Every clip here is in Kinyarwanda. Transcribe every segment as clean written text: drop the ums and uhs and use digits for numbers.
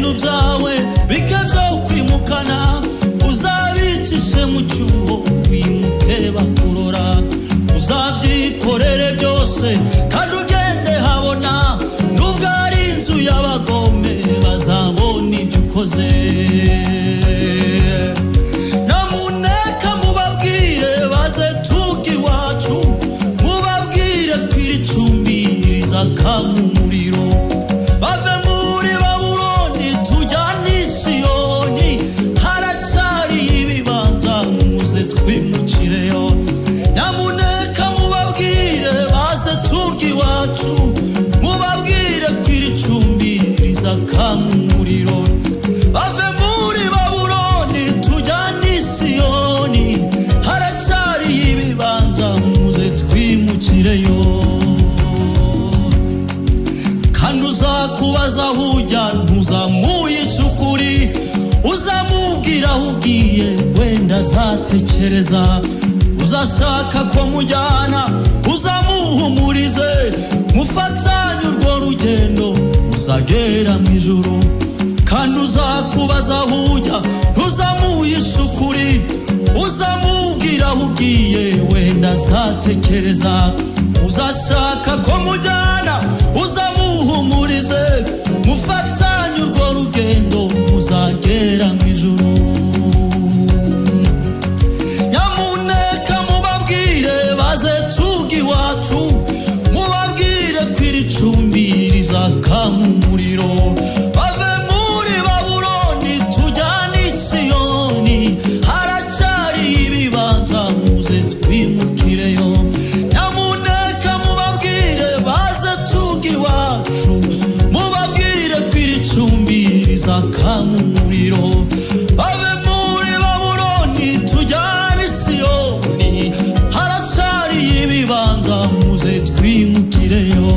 ibintu byawe bikabyo kwimukana uzabicishe mu cyuho wimuke bakurora uzabyikorere byose kandi ugende habona nubwo ari inzu y'abagome bazabona ibyo ukoze nyamuneka mubabwire baze tuge iwacu mubabwire ko iri cumbi rizaka mu muriro bave muri Babuloni tujyane i Siyoni haracyari ibibanza muze twimukireyo nyamuneka mubabwire baze tuge iwacu mubabwire ko iri cumbi rizaka mu muriro bave muri Babuloni tujyane i Siyoni haracyari ibibanza muze twimukireyo kandi uzakubaza hujya ntuzamuyica ukuri uzamubwira aho ugiye wenda azatekereza uzashaka ko mujyana uzamuhumurize mufatanye urwo rugendo muzagera mu ijuru kandi uzakubaza hujya ntuzamuyica ukuri uzamubwira aho ugiye wenda azatekereza uzashaka ko mujyana uzamuhumurize mufatanye urwo rugendo muzagera mu ijuru nyamuneka mubabwire baze tuge iwacu mubabwire ko iri cumbi rizaka mu muriro bave muri Babuloni tujyane i Siyoni haracyari ibibanza muze twimukireyo nyamuneka mubabwire baze tuge iwacu mubabwire ko iri cumbi rizaka mu muriro bave muri Babuloni tujyane i Siyoni haracyari ibibanza muze twimukireyo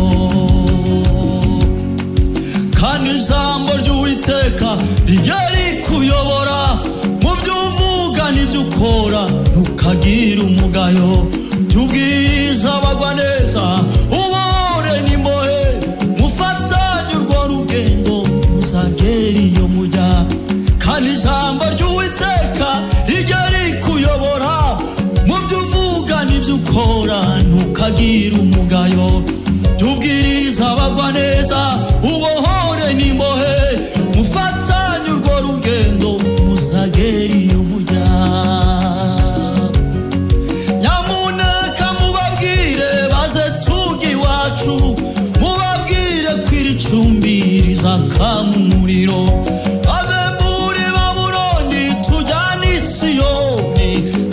kandi ijambo ry'Uwiteka rijye rikuyobora mu byo uvuga n'ibyo ukora ntukagire umugayo tubwiriza abagwa neza ubore n'imbohe mufatanye urwo rugendo muzagera iyo mujya kandi ijambo ry'Uwiteka rijye rikuyobora mu byo uvuga n'ibyo ukora ntukagire umugayo tubwiriza abagwa neza ubohore n'imbohe mufatanye urwo rugendo muzagera iyo mujya nyamuneka mubabwire baze tuge iwacu mubabwire ko iri cumbi rizaka mu muriro bave muri Babuloni tujyane i Siyoni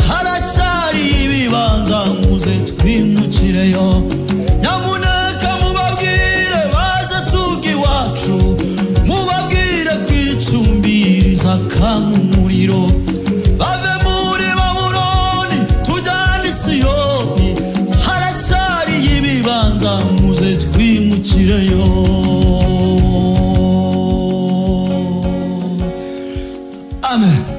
haracyari ibibanza muze twimukireyo nyamuneka mubabwire baze tuge iwacu mubabwire ko iri cumbi rizaka mu muriro bave muri Babuloni tujyane i Siyoni haracyari ibibanza muze twimukireyo amen.